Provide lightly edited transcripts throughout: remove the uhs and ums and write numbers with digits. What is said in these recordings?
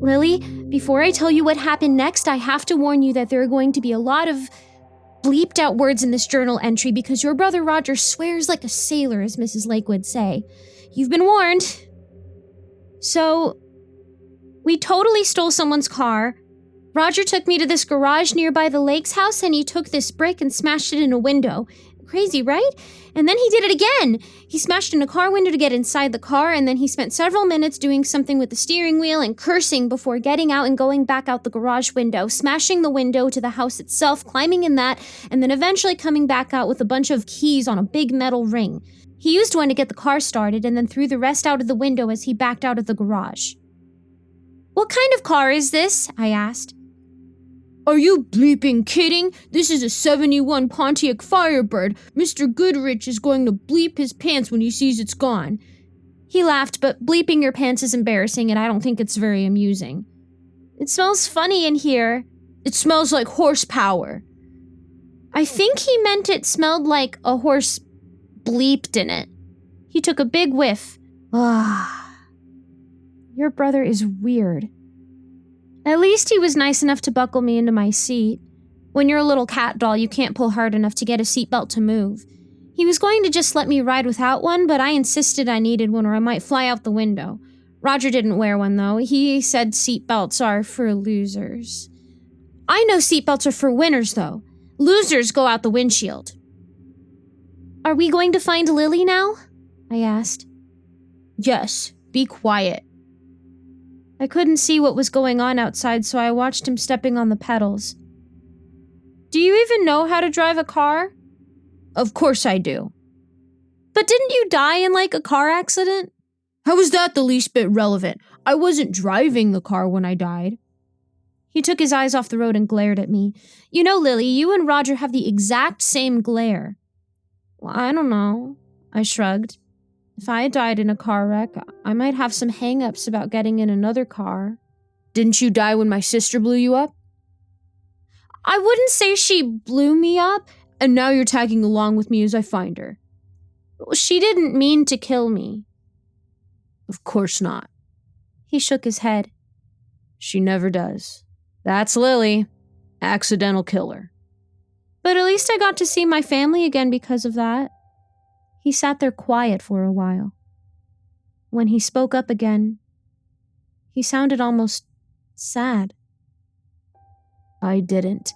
Lily, before I tell you what happened next, I have to warn you that there are going to be a lot of bleeped out words in this journal entry because your brother Roger swears like a sailor, as Mrs. Lake would say. You've been warned. So, we totally stole someone's car. Roger took me to this garage nearby the lake's house and he took this brick and smashed it in a window. Crazy, right? And then he did it again. He smashed in a car window to get inside the car, and then he spent several minutes doing something with the steering wheel and cursing before getting out and going back out the garage window, smashing the window to the house itself, climbing in that, and then eventually coming back out with a bunch of keys on a big metal ring. He used one to get the car started and then threw the rest out of the window as he backed out of the garage. What kind of car is this? I asked. Are you bleeping kidding? This is a 71 Pontiac Firebird. Mr. Goodrich is going to bleep his pants when he sees it's gone. He laughed, but bleeping your pants is embarrassing and I don't think it's very amusing. It smells funny in here. It smells like horsepower. I think he meant it smelled like a horse bleeped in it. He took a big whiff. Ah. Your brother is weird. At least he was nice enough to buckle me into my seat. When you're a little cat doll, you can't pull hard enough to get a seatbelt to move. He was going to just let me ride without one, but I insisted I needed one or I might fly out the window. Roger didn't wear one, though. He said seatbelts are for losers. I know seatbelts are for winners, though. Losers go out the windshield. Are we going to find Lily now? I asked. Yes, be quiet. I couldn't see what was going on outside, so I watched him stepping on the pedals. Do you even know how to drive a car? Of course I do. But didn't you die in, like, a car accident? How was that the least bit relevant? I wasn't driving the car when I died. He took his eyes off the road and glared at me. You know, Lily, you and Roger have the exact same glare. Well, I don't know. I shrugged. If I died in a car wreck, I might have some hang-ups about getting in another car. Didn't you die when my sister blew you up? I wouldn't say she blew me up, and now you're tagging along with me as I find her. She didn't mean to kill me. Of course not. He shook his head. She never does. That's Lily. Accidental killer. But at least I got to see my family again because of that. He sat there quiet for a while. When he spoke up again, he sounded almost sad. I didn't.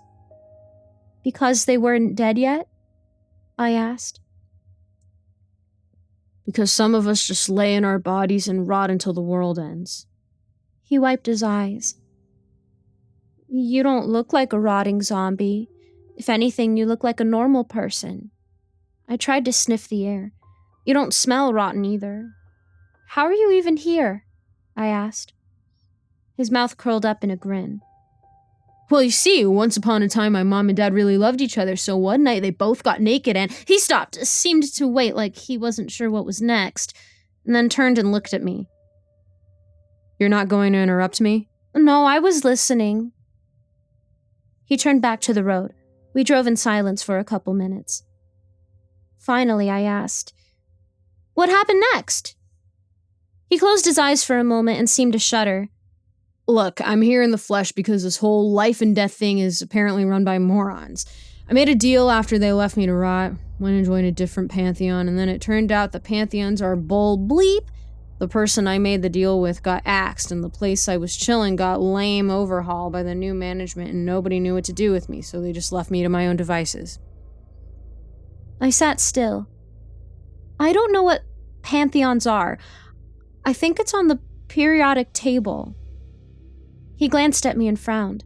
Because they weren't dead yet? I asked. Because some of us just lay in our bodies and rot until the world ends. He wiped his eyes. You don't look like a rotting zombie. If anything, you look like a normal person. I tried to sniff the air. You don't smell rotten either. How are you even here? I asked. His mouth curled up in a grin. Well, you see, once upon a time my mom and dad really loved each other, so one night they both got naked and he stopped, seemed to wait like he wasn't sure what was next, and then turned and looked at me. You're not going to interrupt me? No, I was listening. He turned back to the road. We drove in silence for a couple minutes. Finally, I asked, what happened next? He closed his eyes for a moment and seemed to shudder. Look, I'm here in the flesh because this whole life and death thing is apparently run by morons. I made a deal after they left me to rot, went and joined a different pantheon, and then it turned out the pantheons are bull bleep. The person I made the deal with got axed, and the place I was chilling got lame overhaul by the new management, and nobody knew what to do with me, so they just left me to my own devices. I sat still. I don't know what pantheons are. I think it's on the periodic table. He glanced at me and frowned.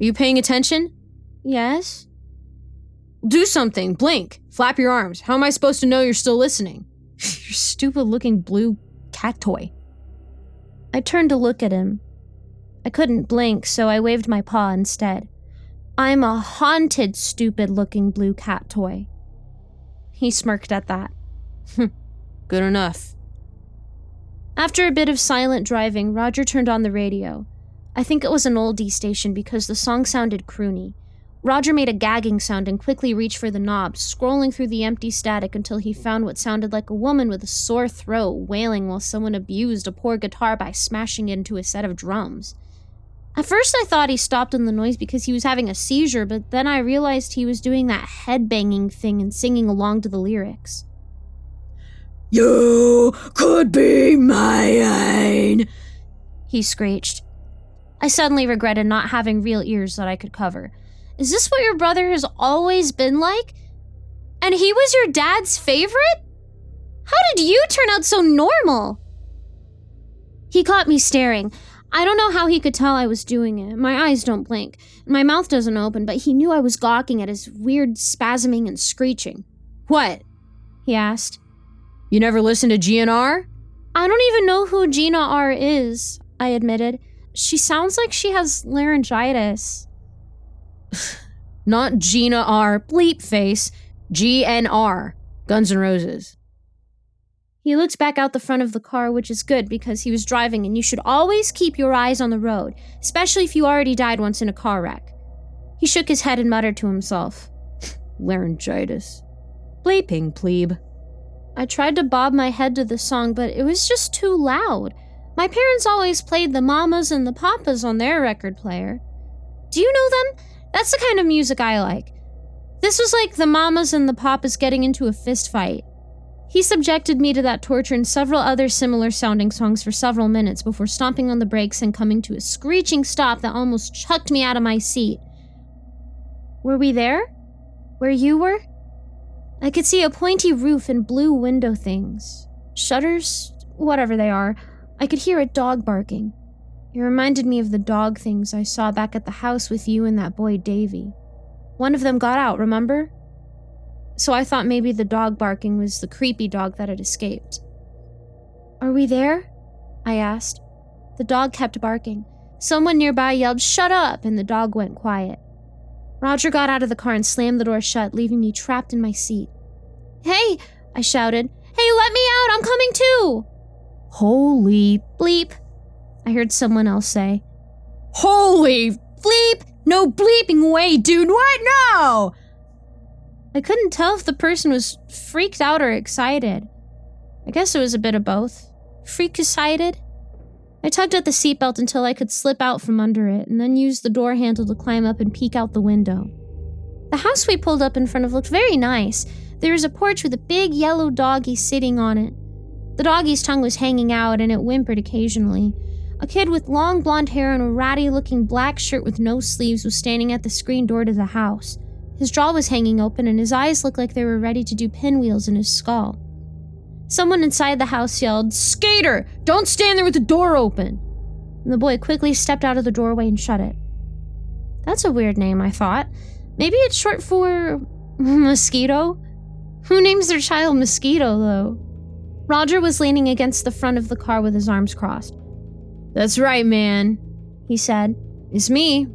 Are you paying attention? Yes. Do something. Blink. Flap your arms. How am I supposed to know you're still listening? Your stupid-looking blue cat toy. I turned to look at him. I couldn't blink, so I waved my paw instead. I'm a haunted, stupid-looking blue cat toy. He smirked at that. Good enough. After a bit of silent driving, Roger turned on the radio. I think it was an oldie station because the song sounded croony. Roger made a gagging sound and quickly reached for the knob, scrolling through the empty static until he found what sounded like a woman with a sore throat wailing while someone abused a poor guitar by smashing it into a set of drums. At first I thought he stopped on the noise because he was having a seizure, but then I realized he was doing that head-banging thing and singing along to the lyrics. You could be mine, he screeched. I suddenly regretted not having real ears that I could cover. Is this what your brother has always been like? And he was your dad's favorite? How did you turn out so normal? He caught me staring. I don't know how he could tell I was doing it. My eyes don't blink. My mouth doesn't open, but he knew I was gawking at his weird spasming and screeching. What? He asked. You never listened to GNR? I don't even know who Gina R is, I admitted. She sounds like she has laryngitis. Not Gina R. Bleep face. GNR. Guns N' Roses. He looked back out the front of the car, which is good because he was driving, and you should always keep your eyes on the road, especially if you already died once in a car wreck. He shook his head and muttered to himself. Laryngitis. Bleeping plebe. I tried to bob my head to the song, but it was just too loud. My parents always played the Mamas and the Papas on their record player. Do you know them? That's the kind of music I like. This was like the Mamas and the Papas getting into a fist fight. He subjected me to that torture and several other similar-sounding songs for several minutes before stomping on the brakes and coming to a screeching stop that almost chucked me out of my seat. Were we there? Where you were? I could see a pointy roof and blue window things. Shutters? Whatever they are. I could hear a dog barking. It reminded me of the dog things I saw back at the house with you and that boy Davy. One of them got out, remember? So I thought maybe the dog barking was the creepy dog that had escaped. Are we there? I asked. The dog kept barking. Someone nearby yelled, "Shut up!" and the dog went quiet. Roger got out of the car and slammed the door shut, leaving me trapped in my seat. "Hey!" I shouted. "Hey, let me out! I'm coming too!" Holy bleep, I heard someone else say. Holy bleep! No bleeping way, dude! What? No! I couldn't tell if the person was freaked out or excited. I guess it was a bit of both. Freak-excited? I tugged at the seatbelt until I could slip out from under it, and then used the door handle to climb up and peek out the window. The house we pulled up in front of looked very nice. There was a porch with a big yellow doggy sitting on it. The doggy's tongue was hanging out, and it whimpered occasionally. A kid with long blonde hair and a ratty-looking black shirt with no sleeves was standing at the screen door to the house. His jaw was hanging open, and his eyes looked like they were ready to do pinwheels in his skull. Someone inside the house yelled, "Skater! Don't stand there with the door open!" And the boy quickly stepped out of the doorway and shut it. That's a weird name, I thought. Maybe it's short for Mosquito? Who names their child Mosquito, though? Roger was leaning against the front of the car with his arms crossed. "That's right, man," he said. "It's me.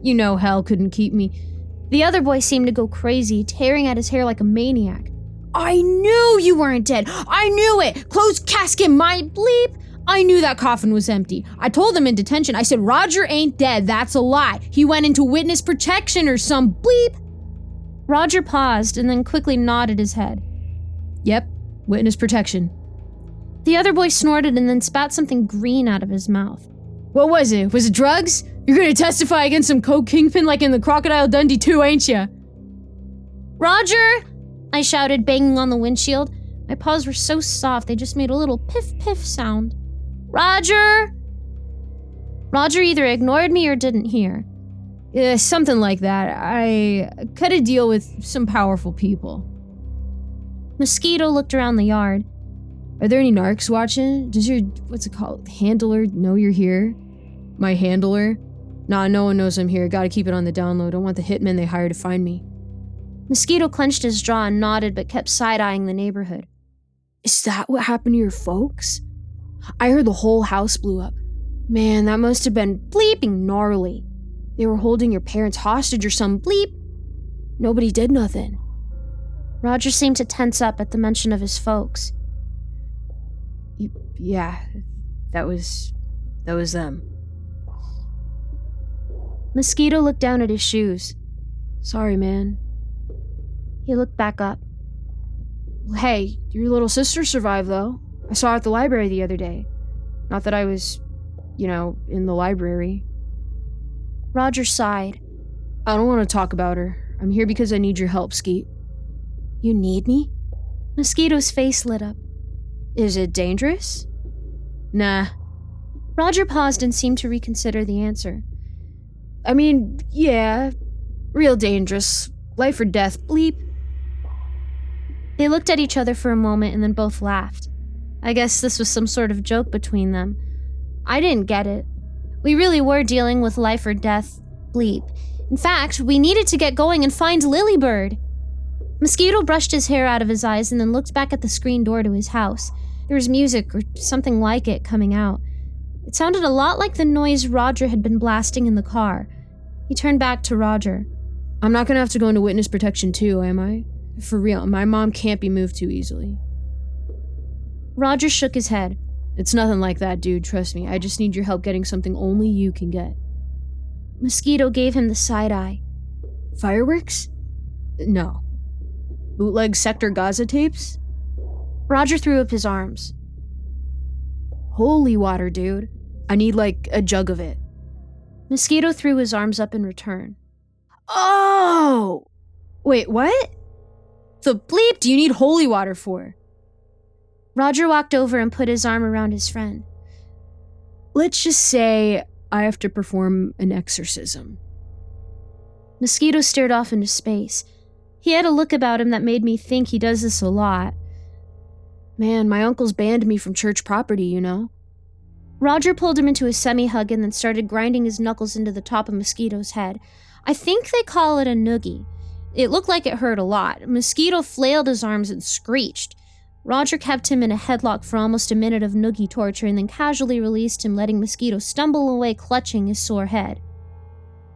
You know hell couldn't keep me." The other boy seemed to go crazy, tearing at his hair like a maniac. "I knew you weren't dead! I knew it! Closed casket, my bleep! I knew that coffin was empty. I told them in detention. I said, Roger ain't dead. That's a lie. He went into witness protection or some bleep." Roger paused and then quickly nodded his head. "Yep, witness protection." The other boy snorted and then spat something green out of his mouth. "What was it? Was it drugs? You're gonna testify against some coke kingpin like in the Crocodile Dundee 2, ain't ya?" "Roger!" I shouted, banging on the windshield. My paws were so soft they just made a little piff-piff sound. "Roger!" Roger either ignored me or didn't hear. Something like that. I cut a deal with some powerful people." Mosquito looked around the yard. "Are there any narcs watching? Does your, what's it called, handler know you're here?" "My handler? Nah, no one knows I'm here. Gotta keep it on the down low. Don't want the hitmen they hire to find me." Mosquito clenched his jaw and nodded but kept side-eyeing the neighborhood. "Is that what happened to your folks? I heard the whole house blew up. Man, that must have been bleeping gnarly. They were holding your parents hostage or some bleep. Nobody did nothing." Roger seemed to tense up at the mention of his folks. Yeah, that was them." Mosquito looked down at his shoes. "Sorry, man." He looked back up. "Hey, your little sister survived, though. I saw her at the library the other day. Not that I was, in the library." Roger sighed. I don't want to talk about her. I'm here because I need your help, Skeet. You need me? Mosquito's face lit up. Is it dangerous? Nah. Roger paused and seemed to reconsider the answer. I mean, yeah, real dangerous. Life or death, bleep. They looked at each other for a moment and then both laughed. I guess this was some sort of joke between them. I didn't get it. We really were dealing with life or death, bleep. In fact, we needed to get going and find Lilybird. Mosquito brushed his hair out of his eyes and then looked back at the screen door to his house. There was music, or something like it, coming out. It sounded a lot like the noise Roger had been blasting in the car. He turned back to Roger. I'm not gonna have to go into witness protection too, am I? For real, my mom can't be moved too easily. Roger shook his head. It's nothing like that, dude, trust me. I just need your help getting something only you can get. Mosquito gave him the side eye. Fireworks? No. Bootleg Sector Gaza tapes? Roger threw up his arms. Holy water, dude. I need, like, a jug of it. Mosquito threw his arms up in return. Oh! Wait, what? The bleep do you need holy water for? Roger walked over and put his arm around his friend. Let's just say I have to perform an exorcism. Mosquito stared off into space. He had a look about him that made me think he does this a lot. Man, my uncle's banned me from church property, you know? Roger pulled him into a semi-hug and then started grinding his knuckles into the top of Mosquito's head. I think they call it a noogie. It looked like it hurt a lot. Mosquito flailed his arms and screeched. Roger kept him in a headlock for almost a minute of noogie torture and then casually released him, letting Mosquito stumble away clutching his sore head.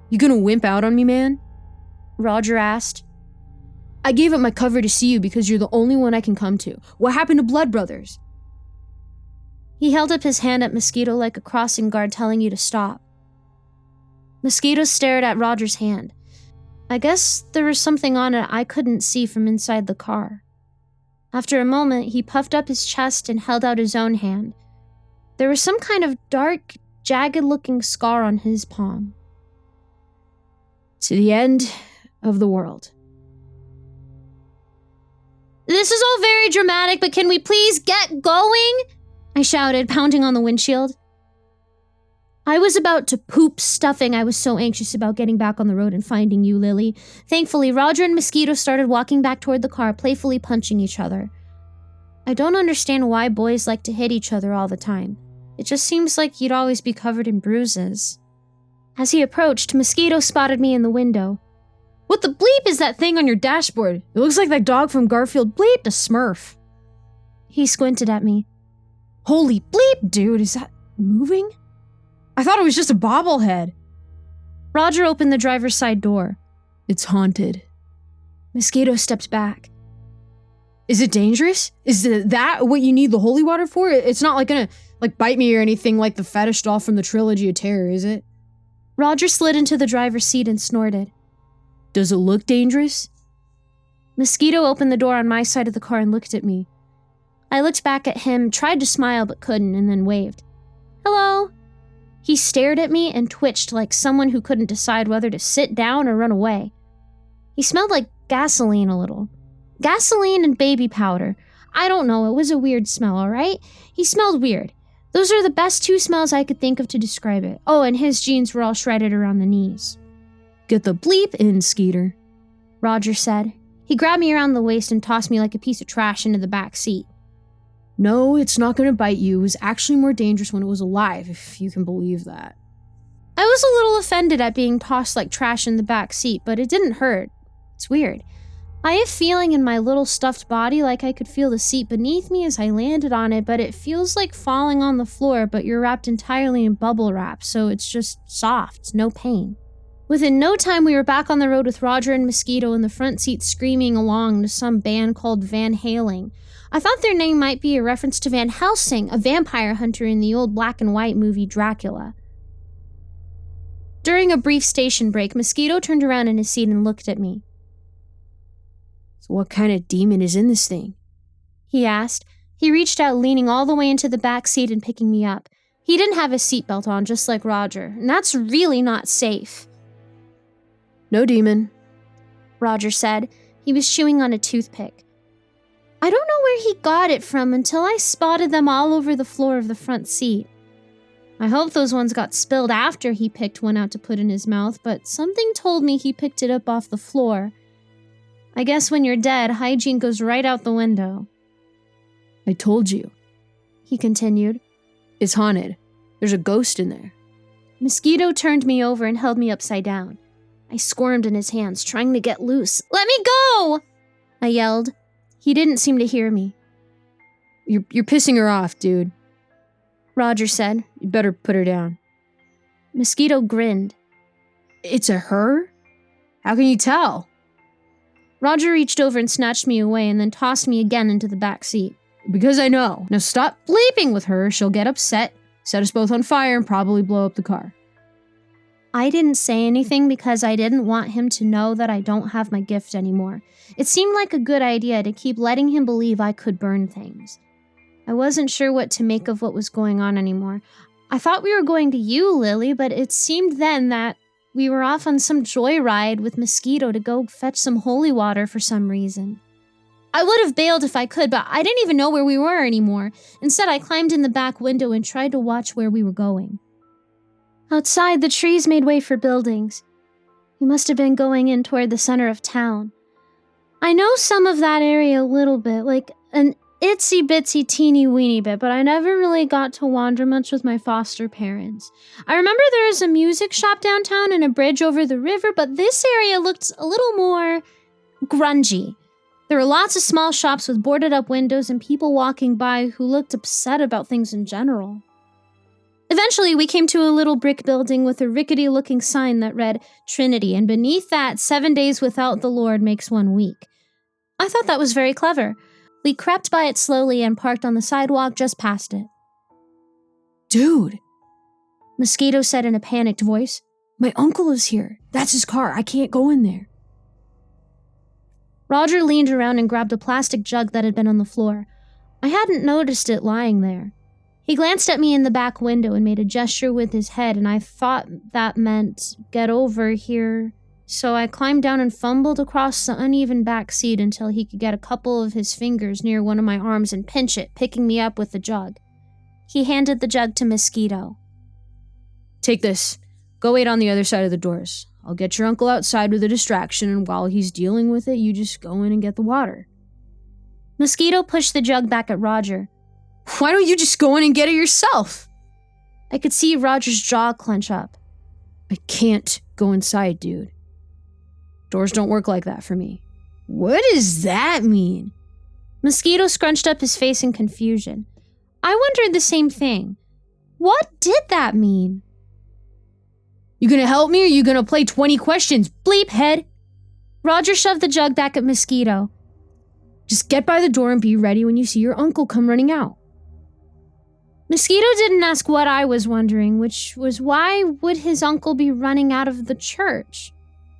You gonna wimp out on me, man? Roger asked. I gave up my cover to see you because you're the only one I can come to. What happened to Blood Brothers? He held up his hand at Mosquito like a crossing guard telling you to stop. Mosquito stared at Roger's hand. I guess there was something on it I couldn't see from inside the car. After a moment, he puffed up his chest and held out his own hand. There was some kind of dark, jagged-looking scar on his palm. To the end of the world. This is all very dramatic, but can we please get going? I shouted, pounding on the windshield. I was about to poop stuffing. I was so anxious about getting back on the road and finding you, Lily. Thankfully, Roger and Mosquito started walking back toward the car, playfully punching each other. I don't understand why boys like to hit each other all the time. It just seems like you'd always be covered in bruises. As he approached, Mosquito spotted me in the window. What the bleep is that thing on your dashboard? It looks like that dog from Garfield bleeped a Smurf. He squinted at me. Holy bleep, dude, is that moving? I thought it was just a bobblehead. Roger opened the driver's side door. It's haunted. Mosquito stepped back. Is it dangerous? Is that what you need the holy water for? It's not like gonna bite me or anything like the fetish doll from the Trilogy of Terror, is it? Roger slid into the driver's seat and snorted. Does it look dangerous? Mosquito opened the door on my side of the car and looked at me. I looked back at him, tried to smile but couldn't, and then waved. Hello. He stared at me and twitched like someone who couldn't decide whether to sit down or run away. He smelled like gasoline a little. Gasoline and baby powder. I don't know, it was a weird smell, alright? He smelled weird. Those are the best two smells I could think of to describe it. Oh, and his jeans were all shredded around the knees. Get the bleep in, Skeeter, Roger said. He grabbed me around the waist and tossed me like a piece of trash into the back seat. No, it's not going to bite you. It was actually more dangerous when it was alive, if you can believe that. I was a little offended at being tossed like trash in the back seat, but it didn't hurt. It's weird. I have feeling in my little stuffed body like I could feel the seat beneath me as I landed on it, but it feels like falling on the floor, but you're wrapped entirely in bubble wrap, so it's just soft, no pain. Within no time, we were back on the road with Roger and Mosquito in the front seat screaming along to some band called Van Halen. I thought their name might be a reference to Van Helsing, a vampire hunter in the old black and white movie Dracula. During a brief station break, Mosquito turned around in his seat and looked at me. So what kind of demon is in this thing? He asked. He reached out, leaning all the way into the back seat and picking me up. He didn't have his seatbelt on, just like Roger, and that's really not safe. No demon, Roger said. He was chewing on a toothpick. I don't know where he got it from until I spotted them all over the floor of the front seat. I hope those ones got spilled after he picked one out to put in his mouth, but something told me he picked it up off the floor. I guess when you're dead, hygiene goes right out the window. I told you, he continued. It's haunted. There's a ghost in there. Mosquito turned me over and held me upside down. I squirmed in his hands, trying to get loose. Let me go! I yelled. He didn't seem to hear me. You're pissing her off, dude, Roger said. You'd better put her down. Mosquito grinned. It's a her? How can you tell? Roger reached over and snatched me away and then tossed me again into the back seat. Because I know. Now stop bleeping with her. She'll get upset, set us both on fire, and probably blow up the car. I didn't say anything because I didn't want him to know that I don't have my gift anymore. It seemed like a good idea to keep letting him believe I could burn things. I wasn't sure what to make of what was going on anymore. I thought we were going to you, Lily, but it seemed then that we were off on some joyride with Mosquito to go fetch some holy water for some reason. I would have bailed if I could, but I didn't even know where we were anymore. Instead, I climbed in the back window and tried to watch where we were going. Outside, the trees made way for buildings. We must have been going in toward the center of town. I know some of that area a little bit, like an itsy-bitsy teeny-weeny bit, but I never really got to wander much with my foster parents. I remember there was a music shop downtown and a bridge over the river, but this area looked a little more grungy. There were lots of small shops with boarded-up windows and people walking by who looked upset about things in general. Eventually, we came to a little brick building with a rickety-looking sign that read Trinity, and beneath that, 7 days without the Lord makes 1 week. I thought that was very clever. We crept by it slowly and parked on the sidewalk just past it. Dude, Mosquito said in a panicked voice. My uncle is here. That's his car. I can't go in there. Roger leaned around and grabbed a plastic jug that had been on the floor. I hadn't noticed it lying there. He glanced at me in the back window and made a gesture with his head, and I thought that meant, get over here. So I climbed down and fumbled across the uneven back seat until he could get a couple of his fingers near one of my arms and pinch it, picking me up with the jug. He handed the jug to Mosquito. Take this. Go wait on the other side of the doors. I'll get your uncle outside with a distraction, and while he's dealing with it, you just go in and get the water. Mosquito pushed the jug back at Roger. Why don't you just go in and get it yourself? I could see Roger's jaw clench up. I can't go inside, dude. Doors don't work like that for me. What does that mean? Mosquito scrunched up his face in confusion. I wondered the same thing. What did that mean? You gonna help me or you gonna play 20 questions, bleep head? Roger shoved the jug back at Mosquito. Just get by the door and be ready when you see your uncle come running out. Mosquito didn't ask what I was wondering, which was why would his uncle be running out of the church?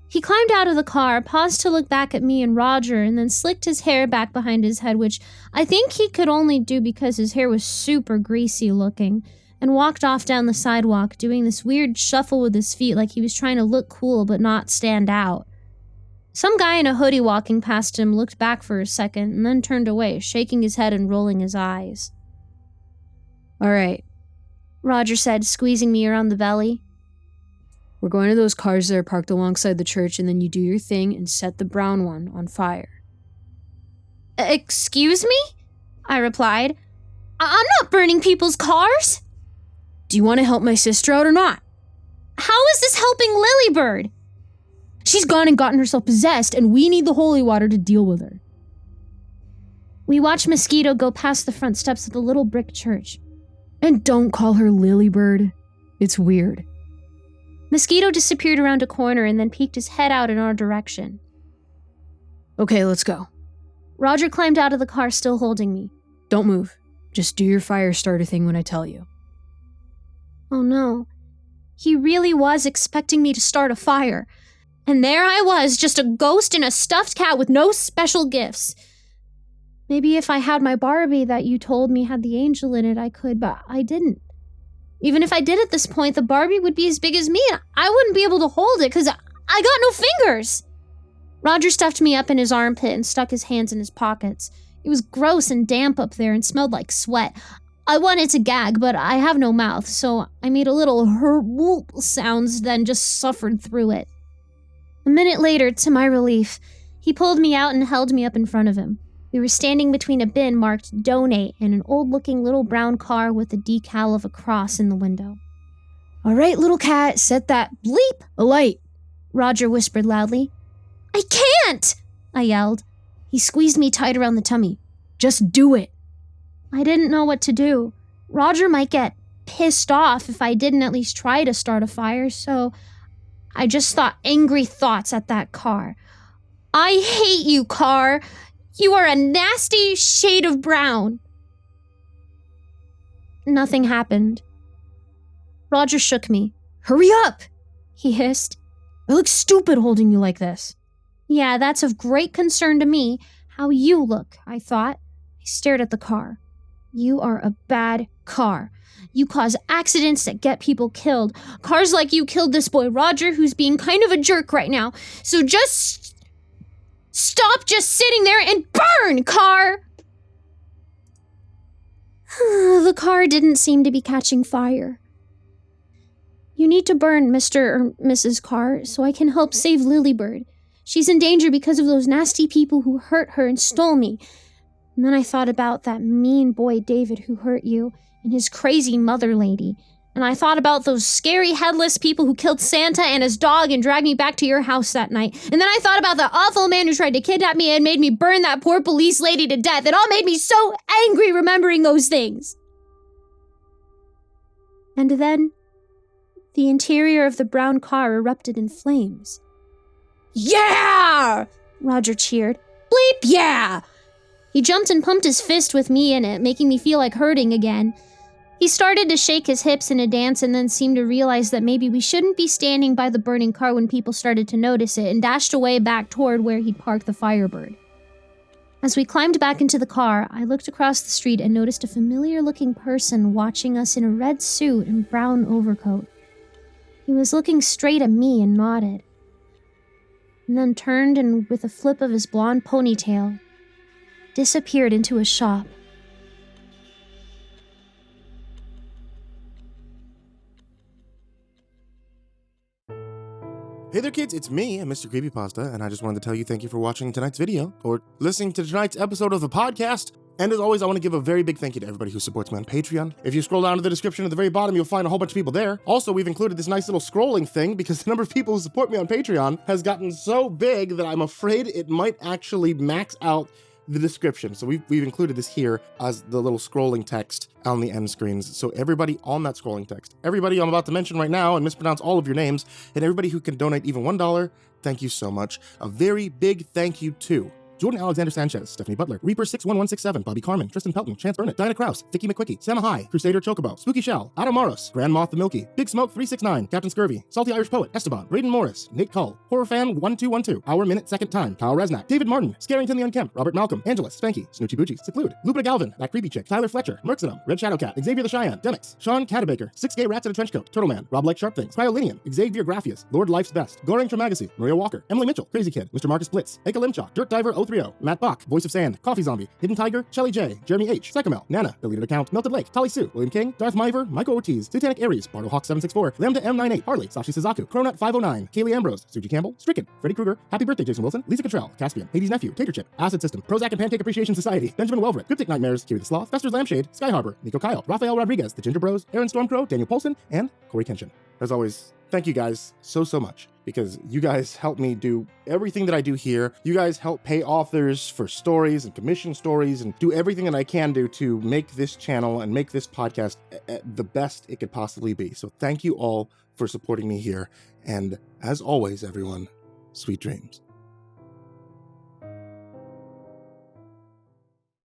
He climbed out of the car, paused to look back at me and Roger, and then slicked his hair back behind his head, which I think he could only do because his hair was super greasy looking, and walked off down the sidewalk, doing this weird shuffle with his feet like he was trying to look cool but not stand out. Some guy in a hoodie walking past him looked back for a second and then turned away, shaking his head and rolling his eyes. All right, Roger said, squeezing me around the belly. We're going to those cars that are parked alongside the church, and then you do your thing and set the brown one on fire. Excuse me? I replied. I'm not burning people's cars. Do you want to help my sister out or not? How is this helping Lilybird? She's gone and gotten herself possessed, and we need the holy water to deal with her. We watched Mosquito go past the front steps of the little brick church. And don't call her Lilybird. It's weird. Mosquito disappeared around a corner and then peeked his head out in our direction. Okay, let's go. Roger climbed out of the car, still holding me. Don't move. Just do your fire starter thing when I tell you. Oh no. He really was expecting me to start a fire. And there I was, just a ghost in a stuffed cat with no special gifts. Maybe if I had my Barbie that you told me had the angel in it, I could, but I didn't. Even if I did at this point, the Barbie would be as big as me and I wouldn't be able to hold it because I got no fingers. Roger stuffed me up in his armpit and stuck his hands in his pockets. It was gross and damp up there and smelled like sweat. I wanted to gag, but I have no mouth, so I made a little whoop sounds, then just suffered through it. A minute later, to my relief, he pulled me out and held me up in front of him. We were standing between a bin marked Donate and an old-looking little brown car with a decal of a cross in the window. All right, little cat, set that bleep alight, Roger whispered loudly. I can't, I yelled. He squeezed me tight around the tummy. Just do it. I didn't know what to do. Roger might get pissed off if I didn't at least try to start a fire, so I just thought angry thoughts at that car. I hate you, car. You are a nasty shade of brown. Nothing happened. Roger shook me. Hurry up, he hissed. I look stupid holding you like this. Yeah, that's of great concern to me. How you look, I thought. I stared at the car. You are a bad car. You cause accidents that get people killed. Cars like you killed this boy Roger, who's being kind of a jerk right now. So just stop just sitting there and burn, car! The car didn't seem to be catching fire. You need to burn, Mr. or Mrs. Carr, so I can help save Lilybird. She's in danger because of those nasty people who hurt her and stole me. And then I thought about that mean boy David who hurt you, and his crazy mother lady. And I thought about those scary headless people who killed Santa and his dog and dragged me back to your house that night. And then I thought about the awful man who tried to kidnap me and made me burn that poor police lady to death. It all made me so angry remembering those things. And then the interior of the brown car erupted in flames. Yeah! Roger cheered. Bleep yeah! He jumped and pumped his fist with me in it, making me feel like hurting again. He started to shake his hips in a dance and then seemed to realize that maybe we shouldn't be standing by the burning car when people started to notice it and dashed away back toward where he'd parked the Firebird. As we climbed back into the car, I looked across the street and noticed a familiar-looking person watching us in a red suit and brown overcoat. He was looking straight at me and nodded, and then turned and, with a flip of his blonde ponytail, disappeared into a shop. Hey there kids, it's me, MrCreepyPasta, and I just wanted to tell you thank you for watching tonight's video, or listening to tonight's episode of the podcast. And as always, I want to give a very big thank you to everybody who supports me on Patreon. If you scroll down to the description at the very bottom, you'll find a whole bunch of people there. Also, we've included this nice little scrolling thing because the number of people who support me on Patreon has gotten so big that I'm afraid it might actually max out the description. So we've included this here as the little scrolling text on the end screens. So everybody on that scrolling text, everybody I'm about to mention right now and mispronounce all of your names, and everybody who can donate even $1, thank you so much. A very big thank you to Jordan Alexander Sanchez, Stephanie Butler, Reaper61167, Bobby Karman, Tristan Pelton, Chance Burnett, Diana Kraus, Thicky McQuicky, SamaHigh, CrusaderChocobo, SpookyShel, Atomaurus, Grand Moth the Milky, Big Smoke 369, Captain Scurvy, SaltyIrishPoet, Estebean, Brayden Morris, Nate Kuhl, HorrorFan1212, Our Minute Second Time, Kyle Reznak, David Martin, Scare-ington the Unkempt, Robert Malcolm, Angelus, Spanky, Snoochie Boochie, Seclude, Lupita Galvin, That Creepy Chick, Tyler Fletcher, Merxenum, Red Shadow Cat, Xavier the Cheyenne, Demix, Sean Cadieu-baker, 6 Gay Rats in a Trenchcoat, Turtleman, Rob Like Sharp Things, Cryolinian, Xavier Graphius, Lord Life's Best, Goring Tramagasi, Maria Walker, Emily Mitchell, Crazy Kid, Mr. Marcus Blitz, Eka Limchok, Dirt Diver 030, Matt Bach, Voice of Sand, Coffee Zombie, Hidden Tiger, Shelly J, Jeremy H, Psychomel, Nana, Deleted Account, Melted Lake, Tali Sue, William King, Darth Miver, Michael Ortiz, Titanic Aries, Bardo Hawk 764, Lambda M98, Harley, Sashi Suzaku, Cronut 509, Kaylee Ambrose, Suji Campbell, Stricken, Freddy Krueger, Happy Birthday Jason Wilson, Lisa Cottrell, Caspian, Hades Nephew, Tater Chip, Acid System, Prozac and Pancake Appreciation Society, Benjamin Welverick, Cryptic Nightmares, Kiri the Sloth, Fester's Lampshade, Sky Harbor, Nico Kyle, Rafael Rodriguez, The Ginger Bros, Aaron Stormcrow, Daniel Polson, and Corey Kenshin. As always, thank you guys so much, because you guys help me do everything that I do here. You guys help pay authors for stories and commission stories and do everything that I can do to make this channel and make this podcast the best it could possibly be. So thank you all for supporting me here. And as always, everyone, sweet dreams.